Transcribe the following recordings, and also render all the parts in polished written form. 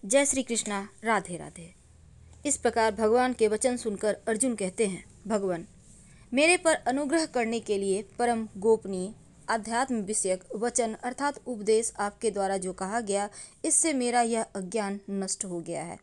जय श्री कृष्णा। राधे राधे। इस प्रकार भगवान के वचन सुनकर अर्जुन कहते हैं, भगवान मेरे पर अनुग्रह करने के लिए परम गोपनीय आध्यात्म विषयक वचन अर्थात उपदेश आपके द्वारा जो कहा गया, इससे मेरा यह अज्ञान नष्ट हो गया है।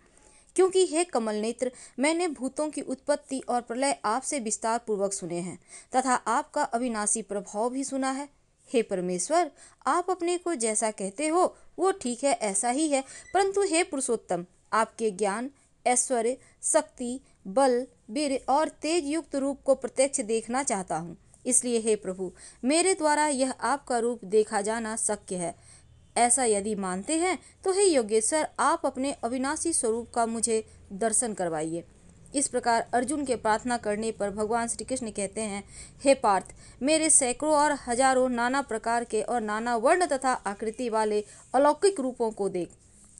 क्योंकि हे कमल नेत्र, मैंने भूतों की उत्पत्ति और प्रलय आपसे विस्तार पूर्वक सुने हैं तथा आपका अविनाशी प्रभाव भी सुना है। हे परमेश्वर, आप अपने को जैसा कहते हो वो ठीक है, ऐसा ही है। परंतु हे पुरुषोत्तम, आपके ज्ञान, ऐश्वर्य, शक्ति, बल, वीर और तेज युक्त रूप को प्रत्यक्ष देखना चाहता हूँ। इसलिए हे प्रभु, मेरे द्वारा यह आपका रूप देखा जाना शक्य है। ऐसा यदि मानते हैं तो हे योगेश्वर, आप अपने अविनाशी स्वरूप का मुझे दर्शन करवाइए। इस प्रकार अर्जुन के प्रार्थना करने पर भगवान श्री कृष्ण कहते हैं, हे पार्थ, मेरे सैकड़ों और हजारों नाना प्रकार के और नाना वर्ण तथा आकृति वाले अलौकिक रूपों को देख।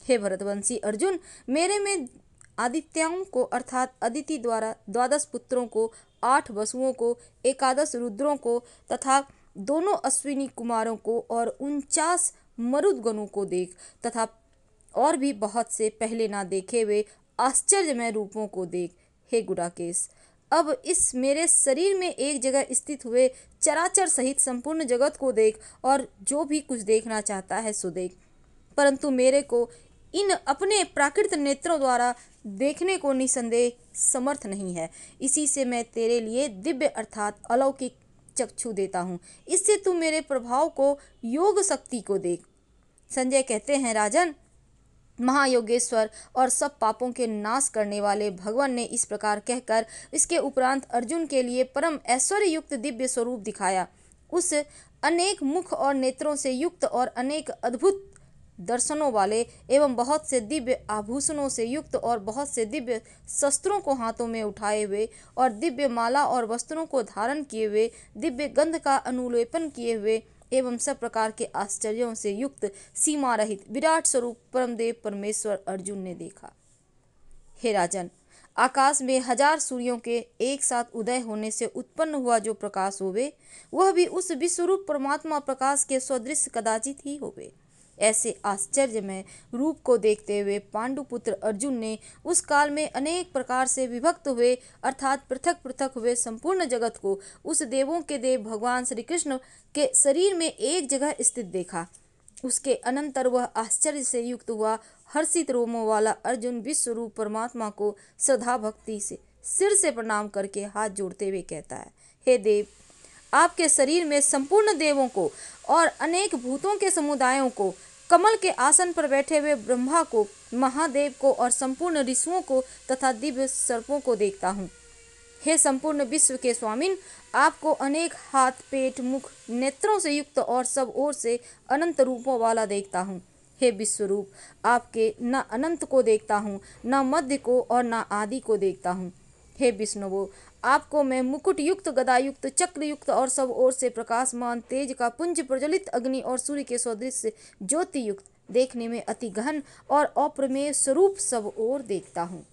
हे भरतवंशी अर्जुन, मेरे में आदित्यों को अर्थात अदिति द्वारा 12 पुत्रों को, 8 वसुओं को, 11 रुद्रों को तथा दोनों अश्विनी कुमारों को और 49 मरुदगणों को देख तथा और भी बहुत से पहले ना देखे हुए आश्चर्यमय रूपों को देख। हे गुडाकेश, अब इस मेरे शरीर में एक जगह स्थित हुए चराचर सहित संपूर्ण जगत को देख और जो भी कुछ देखना चाहता है सो देख। परंतु मेरे को इन अपने प्राकृत नेत्रों द्वारा देखने को निसंदेह समर्थ नहीं है। इसी से मैं तेरे लिए दिव्य अर्थात अलौकिक चक्षु देता हूँ। इससे तू मेरे प्रभाव को, योग शक्ति को देख। संजय कहते हैं, राजन, महायोगेश्वर और सब पापों के नाश करने वाले भगवान ने इस प्रकार कहकर इसके उपरांत अर्जुन के लिए परम ऐश्वर्य युक्त दिव्य स्वरूप दिखाया। उस अनेक मुख और नेत्रों से युक्त और अनेक अद्भुत दर्शनों वाले एवं बहुत से दिव्य आभूषणों से युक्त और बहुत से दिव्य शस्त्रों को हाथों में उठाए हुए और दिव्य माला और वस्त्रों को धारण किए हुए, दिव्य गंध का अनुलेपन किए हुए एवं सब प्रकार के आश्चर्यों से युक्त सीमा रहित विराट स्वरूप परमदेव परमेश्वर अर्जुन ने देखा। हे राजन, आकाश में 1000 सूर्यों के एक साथ उदय होने से उत्पन्न हुआ जो प्रकाश होवे, वह भी उस विश्वरूप परमात्मा प्रकाश के सदृश कदाचित ही होवे। ऐसे आश्चर्यमय रूप को देखते हुए पांडुपुत्र अर्जुन ने उस काल में अनेक प्रकार से विभक्त हुए अर्थात पृथक पृथक हुए संपूर्ण जगत को उस देवों के देव भगवान श्री कृष्ण के शरीर में एक जगह स्थित देखा। उसके अनंतर वह आश्चर्य से युक्त हुआ हर्षित रोमों वाला अर्जुन विश्वरूप परमात्मा को श्रद्धा भक्ति से सिर से प्रणाम करके हाथ जोड़ते हुए कहता है, हे देव, आपके शरीर में संपूर्ण देवों को और अनेक भूतों के समुदायों को, कमल के आसन पर बैठे हुए ब्रह्मा को, महादेव को और संपूर्ण ऋषियों को तथा दिव्य सर्पों को देखता हूँ। हे संपूर्ण विश्व के स्वामिन, आपको अनेक हाथ, पेट, मुख, नेत्रों से युक्त और सब ओर से अनंत रूपों वाला देखता हूँ। हे विश्वरूप, आपके न अनंत को देखता हूँ, न मध्य को और न आदि को देखता हूँ। हे विष्णुवो, आपको मैं मुकुट युक्त, गदा युक्त, चक्र युक्त और सब ओर से प्रकाशमान तेज का पुंज, प्रज्वलित अग्नि और सूर्य के सदृश ज्योति युक्त, देखने में अति गहन और अप्रमेय स्वरूप सब ओर देखता हूँ।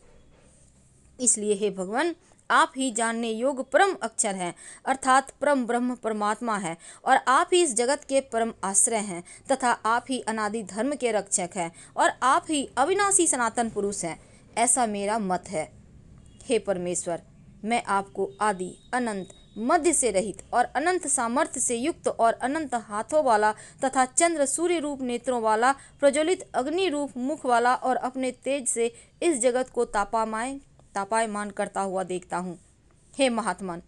इसलिए हे भगवान, आप ही जानने योग्य परम अक्षर हैं अर्थात परम ब्रह्म परमात्मा है और आप ही इस जगत के परम आश्रय हैं तथा आप ही अनादि धर्म के रक्षक हैं और आप ही अविनाशी सनातन पुरुष हैं, ऐसा मेरा मत है। हे परमेश्वर, मैं आपको आदि, अनंत, मध्य से रहित और अनंत सामर्थ्य से युक्त और अनंत हाथों वाला तथा चंद्र सूर्य रूप नेत्रों वाला, प्रज्वलित अग्नि रूप मुख वाला और अपने तेज से इस जगत को तापायमान करता हुआ देखता हूँ। हे महात्मन,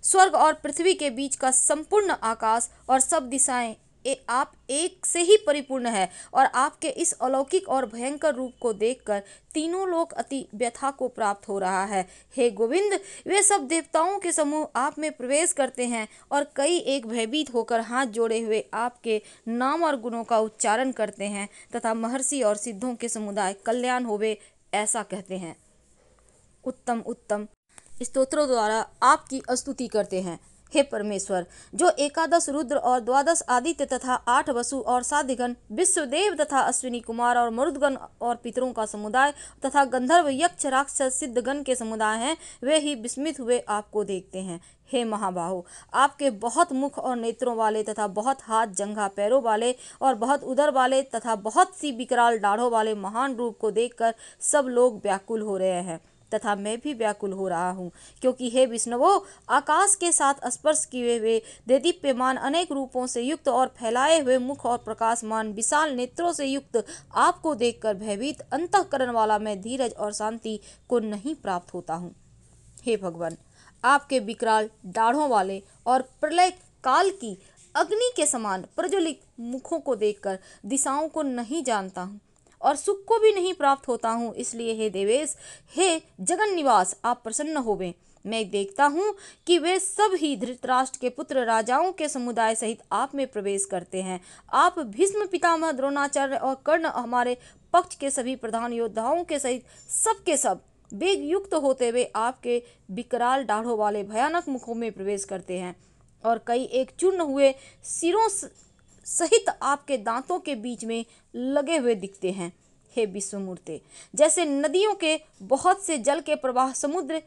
स्वर्ग और पृथ्वी के बीच का संपूर्ण आकाश और सब दिशाएं आप एक से ही परिपूर्ण है और आपके इस अलौकिक और भयंकर रूप को देखकर तीनों लोक अति व्यथा को प्राप्त हो रहा है। हे गोविंद, वे सब देवताओं के समूह आप में प्रवेश करते हैं और कई एक भयभीत होकर हाथ जोड़े हुए आपके नाम और गुणों का उच्चारण करते हैं तथा महर्षि और सिद्धों के समुदाय कल्याण होवे ऐसा कहते हैं। उत्तम उत्तम स्तोत्रों द्वारा आपकी स्तुति करते हैं। हे परमेश्वर, जो एकादश रुद्र और द्वादश आदित्य तथा 8 वसु और साध्यगण, विश्वदेव तथा अश्विनी कुमार और मरुदगण और पितरों का समुदाय तथा गंधर्व, यक्ष, राक्षस, सिद्धगण के समुदाय हैं, वे ही विस्मित हुए आपको देखते हैं। हे महाबाहो, आपके बहुत मुख और नेत्रों वाले तथा बहुत हाथ जंघा पैरों वाले और बहुत उदर वाले तथा बहुत सी विकराल दाढ़ों वाले महान रूप को देखकर सब लोग व्याकुल हो रहे हैं तथा मैं भी व्याकुल हो रहा हूँ, क्योंकि हे विष्णुवो, आकाश के साथ स्पर्श किए हुए देदीप्यमान अनेक रूपों से युक्त और फैलाए हुए मुख और प्रकाशमान विशाल नेत्रों से युक्त आपको देखकर भयभीत अंतःकरण वाला मैं धीरज और शांति को नहीं प्राप्त होता हूँ। हे भगवान, आपके विकराल दाढ़ों वाले और प्रलय काल की अग्नि के समान प्रज्वलित मुखों को देखकर दिशाओं को नहीं जानता हूँ और सुख को भी नहीं प्राप्त होता हूँ। इसलिए हे देवेश, हे जगन निवास, आप प्रसन्न होवें। मैं देखता हूँ कि वे सब ही धृतराष्ट्र के पुत्र राजाओं के समुदाय सहित आप में प्रवेश करते हैं। आप भीष्म, पितामह, द्रोणाचार्य और कर्ण, हमारे पक्ष के सभी प्रधान योद्धाओं के सहित सबके सब वेग युक्त होते हुए आपके विकराल दाढ़ों वाले भयानक मुखों में प्रवेश करते हैं और कई एक चूर्ण हुए सिरों सहित आपके दांतों के बीच में लगे हुए दिखते हैं। हे विश्वमूर्ते, जैसे नदियों के बहुत से जल के प्रवाह समुद्र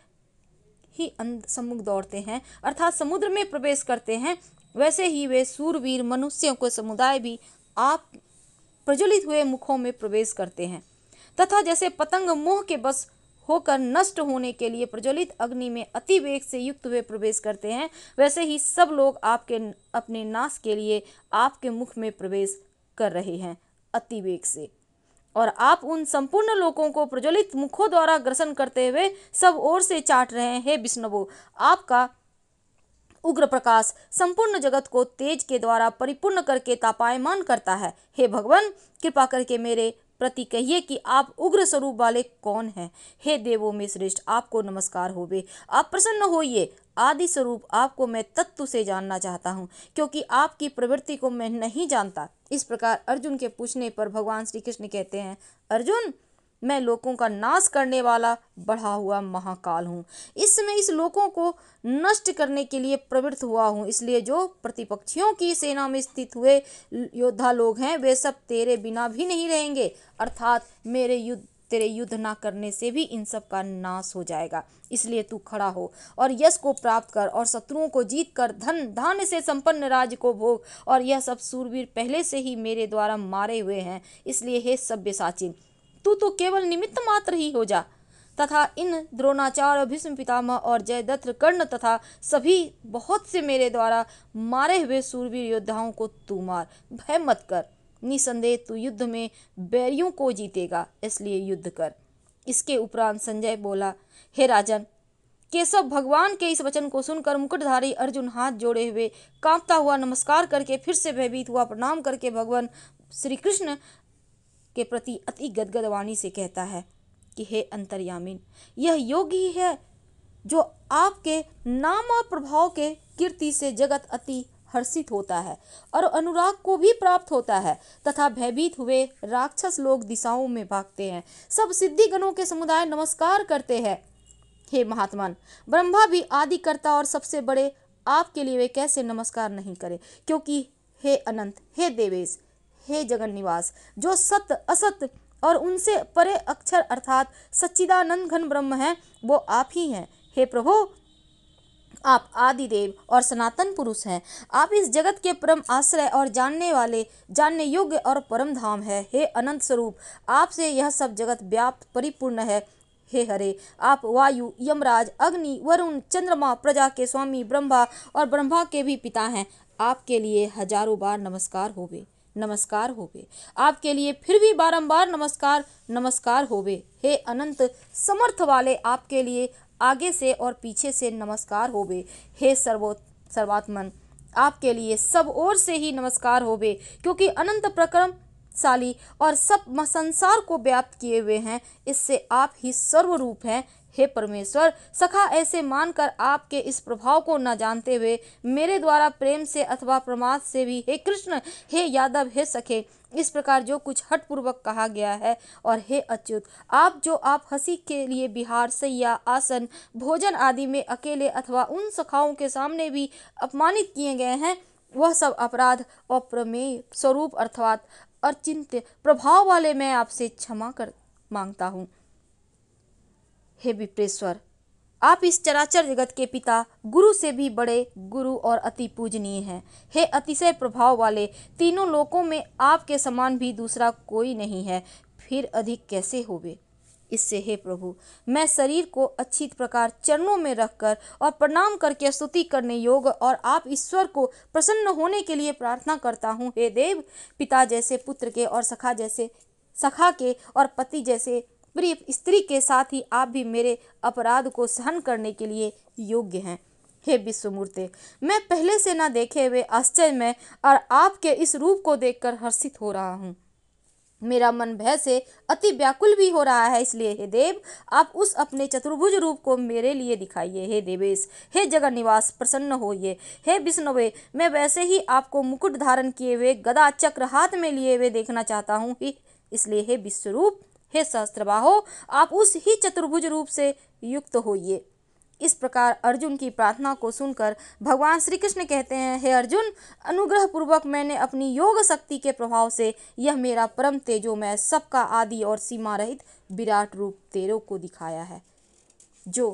ही सम्मुख दौड़ते हैं अर्थात समुद्र में प्रवेश करते हैं, वैसे ही वे सूरवीर मनुष्यों के समुदाय भी आप प्रज्वलित हुए मुखों में प्रवेश करते हैं तथा जैसे पतंग मोह के बस होकर नष्ट होने के लिए प्रज्वलित अग्नि में अति वेग से युक्त हुए प्रवेश करते हैं, वैसे ही सब लोग आपके अपने नाश के लिए आपके मुख में प्रवेश कर रहे हैं अति वेग से, और आप उन संपूर्ण लोगों को प्रज्वलित मुखों द्वारा ग्रसन करते हुए सब ओर से चाट रहे हैं। हे विष्णुवो, आपका उग्र प्रकाश संपूर्ण जगत को तेज के द्वारा परिपूर्ण करके तापायमान करता है। हे भगवान, कृपा करके मेरे प्रति कहिए कि आप उग्र स्वरूप वाले कौन हैं। हे देवों में श्रेष्ठ, आपको नमस्कार होवे। आप प्रसन्न होइए। आदि स्वरूप आपको मैं तत्व से जानना चाहता हूँ, क्योंकि आपकी प्रवृत्ति को मैं नहीं जानता। इस प्रकार अर्जुन के पूछने पर भगवान श्री कृष्ण कहते हैं, अर्जुन, मैं लोकों का नाश करने वाला बढ़ा हुआ महाकाल हूँ। इस समय इस लोकों को नष्ट करने के लिए प्रवृत्त हुआ हूँ। इसलिए जो प्रतिपक्षियों की सेना में स्थित हुए योद्धा लोग हैं, वे सब तेरे बिना भी नहीं रहेंगे, अर्थात तेरे युद्ध ना करने से भी इन सब का नाश हो जाएगा। इसलिए तू खड़ा हो और यश को प्राप्त कर और शत्रुओं को जीत कर धन धान्य से संपन्न राज्य को भोग। और यह सब सूरवीर पहले से ही मेरे द्वारा मारे हुए हैं। इसलिए हे सव्यसाची, तू तो केवल निमित्त मात्र ही हो जा तथा इन द्रोणाचार्य, भीष्म पितामह और जयद्रथ, कर्ण तथा सभी बहुत से मेरे द्वारा मारे हुए सूरवीर योद्धाओं को तू मार। भय मत कर, निसंदेह तू युद्ध में बैरियों को जीतेगा, इसलिए युद्ध कर। इसके उपरांत संजय बोला, हे राजन, केशव भगवान के इस वचन को सुनकर मुकुटधारी अर्जुन हाथ जोड़े हुए कांपता हुआ नमस्कार करके फिर से भयभीत हुआ प्रणाम करके भगवान श्री कृष्ण के प्रति अति गदगद वाणी से कहता है कि हे अंतर्यामिन, यह योग ही है जो आपके नाम और प्रभाव के कीर्ति से जगत अति हर्षित होता है और अनुराग को भी प्राप्त होता है तथा भयभीत हुए राक्षस लोग दिशाओं में भागते हैं। सब सिद्धि गणों के समुदाय नमस्कार करते हैं। हे महात्मन, ब्रह्मा भी आदि कर्ता और सबसे बड़े आपके लिए वे कैसे नमस्कार नहीं करे, क्योंकि हे अनंत, हे देवेश, हे जगन निवास, जो सत्य असत्य और उनसे परे अक्षर अर्थात सच्चिदानंद घन ब्रह्म हैं, वो आप ही हैं। हे प्रभु, आप आदिदेव और सनातन पुरुष हैं। आप इस जगत के परम आश्रय और जानने योग्य और परम धाम है। हे अनंत स्वरूप, आपसे यह सब जगत व्याप्त परिपूर्ण है। हे हरे, आप वायु, यमराज, अग्नि, वरुण, चंद्रमा, प्रजा के स्वामी ब्रह्मा और ब्रह्मा के भी पिता हैं। आपके लिए हजारों बार नमस्कार होवे, नमस्कार होवे। आपके लिए फिर भी बारंबार नमस्कार होवे। हे अनंत समर्थ वाले, आपके लिए आगे से और पीछे से नमस्कार होवे। हे सर्वात्मन, आपके लिए सब ओर से ही नमस्कार होवे, क्योंकि अनंत प्रक्रमशाली और सब संसार को व्याप्त किए हुए हैं। इससे आप ही सर्वरूप हैं। हे परमेश्वर, सखा ऐसे मानकर आपके इस प्रभाव को न जानते हुए मेरे द्वारा प्रेम से अथवा प्रमाद से भी हे कृष्ण, हे यादव, हे सखे, इस प्रकार जो कुछ हठपूर्वक कहा गया है, और हे अच्युत, आप हंसी के लिए विहार, शैया, आसन, भोजन आदि में अकेले अथवा उन सखाओं के सामने भी अपमानित किए गए हैं, वह सब अपराध अप्रमेय स्वरूप अर्थात अचिंत्य प्रभाव वाले मैं आपसे क्षमा कर मांगता हूँ। हे विप्रेश्वर, आप इस चराचर जगत के पिता, गुरु से भी बड़े गुरु और अति पूजनीय हैं। हे अतिशय प्रभाव वाले, तीनों लोकों में आपके समान भी दूसरा कोई नहीं है, फिर अधिक कैसे होवे। इससे हे प्रभु, मैं शरीर को अच्छी प्रकार चरणों में रखकर और प्रणाम करके स्तुति करने योग्य और आप ईश्वर को प्रसन्न होने के लिए प्रार्थना करता हूँ। हे देव, पिता जैसे पुत्र के और सखा के और पति जैसे प्रिय स्त्री के साथ ही आप भी मेरे अपराध को सहन करने के लिए योग्य हैं। हे विश्वमूर्ते, मैं पहले से न देखे हुए आश्चर्य में और आपके इस रूप को देखकर हर्षित हो रहा हूँ। मेरा मन भय से अति व्याकुल भी हो रहा है, इसलिए हे देव, आप उस अपने चतुर्भुज रूप को मेरे लिए दिखाइए। हे देवेश, हे जगन निवास, प्रसन्न होइए। हे विष्णुवे, मैं वैसे ही आपको मुकुट धारण किए हुए, गदा चक्र हाथ में लिए हुए देखना चाहता हूँ। इसलिए हे विश्वरूप, हे सहस्त्रबाहो, आप उस ही चतुर्भुज रूप से युक्त होइए। इस प्रकार अर्जुन की प्रार्थना को सुनकर भगवान श्री कृष्ण कहते हैं, हे अर्जुन, अनुग्रह पूर्वक मैंने अपनी योग शक्ति के प्रभाव से यह मेरा परम तेजोमय, सबका आदि और सीमा रहित विराट रूप तेरे को दिखाया है, जो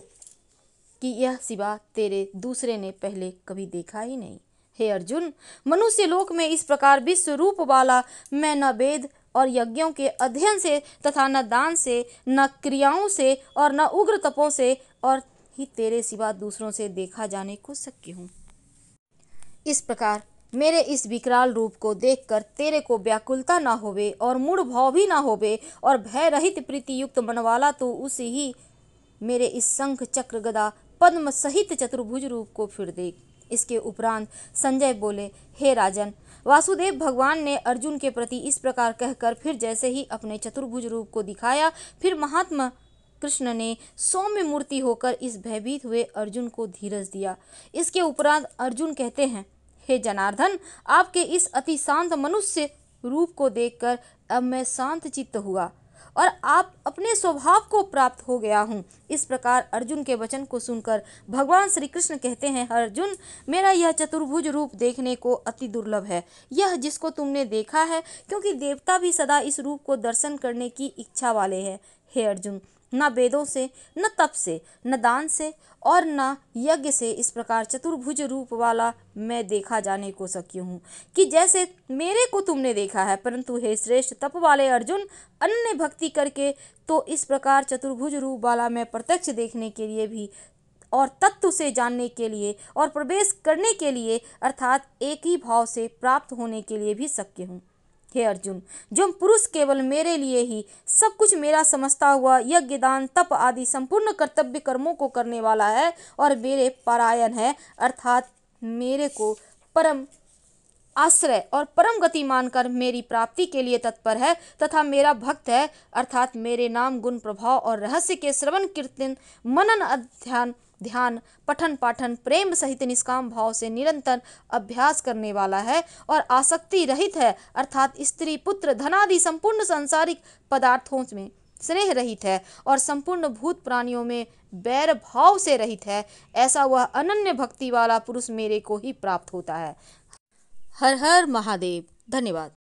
कि यह सिवा तेरे दूसरे ने पहले कभी देखा ही नहीं। हे अर्जुन, मनुष्य लोक में इस प्रकार विश्व रूप वाला मैं न वेद और यज्ञों के अध्ययन से तथा न दान से, न क्रियाओं से और न उग्र तपों से और ही तेरे सिवा दूसरों से देखा जाने को शक्य हूँ। इस प्रकार मेरे इस विकराल रूप को देखकर तेरे को व्याकुलता ना होवे और मूढ़ भाव भी ना होवे और भय रहित प्रीति युक्त मन वाला तो उसे ही मेरे इस शंख चक्र गदा पद्म सहित चतुर्भुज रूप को फिर देख। इसके उपरांत संजय बोले, हे राजन, वासुदेव भगवान ने अर्जुन के प्रति इस प्रकार कहकर फिर जैसे ही अपने चतुर्भुज रूप को दिखाया, फिर महात्मा कृष्ण ने सौम्य मूर्ति होकर इस भयभीत हुए अर्जुन को धीरज दिया। इसके उपरांत अर्जुन कहते हैं, हे जनार्दन, आपके इस अति शांत मनुष्य रूप को देखकर अब मैं शांत चित्त हुआ और आप अपने स्वभाव को प्राप्त हो गया हूँ। इस प्रकार अर्जुन के वचन को सुनकर भगवान श्री कृष्ण कहते हैं, अर्जुन, मेरा यह चतुर्भुज रूप देखने को अति दुर्लभ है, यह जिसको तुमने देखा है, क्योंकि देवता भी सदा इस रूप को दर्शन करने की इच्छा वाले हैं। हे अर्जुन, न वेदों से, न तप से, न दान से और न यज्ञ से इस प्रकार चतुर्भुज रूप वाला मैं देखा जाने को शक्य हूँ कि जैसे मेरे को तुमने देखा है। परंतु हे श्रेष्ठ तप वाले अर्जुन, अनन्य भक्ति करके तो इस प्रकार चतुर्भुज रूप वाला मैं प्रत्यक्ष देखने के लिए भी और तत्व से जानने के लिए और प्रवेश करने के लिए अर्थात एक ही भाव से प्राप्त होने के लिए भी शक्य हूँ। हे अर्जुन, जो पुरुष केवल मेरे लिए ही सब कुछ मेरा समझता हुआ यज्ञ दान तप आदि संपूर्ण कर्तव्य कर्मों को करने वाला है और मेरे परायण है, अर्थात मेरे को परम आश्रय और परम गति मानकर मेरी प्राप्ति के लिए तत्पर है तथा मेरा भक्त है, अर्थात मेरे नाम गुण प्रभाव और रहस्य के श्रवण कीर्तन मनन अध्ययन ध्यान पठन पाठन प्रेम सहित निष्काम भाव से निरंतर अभ्यास करने वाला है और आसक्ति रहित है, अर्थात स्त्री पुत्र धनादि संपूर्ण सांसारिक पदार्थों में स्नेह रहित है और संपूर्ण भूत प्राणियों में बैर भाव से रहित है। ऐसा वह अनन्य भक्ति वाला पुरुष मेरे को ही प्राप्त होता है। हर हर महादेव। धन्यवाद।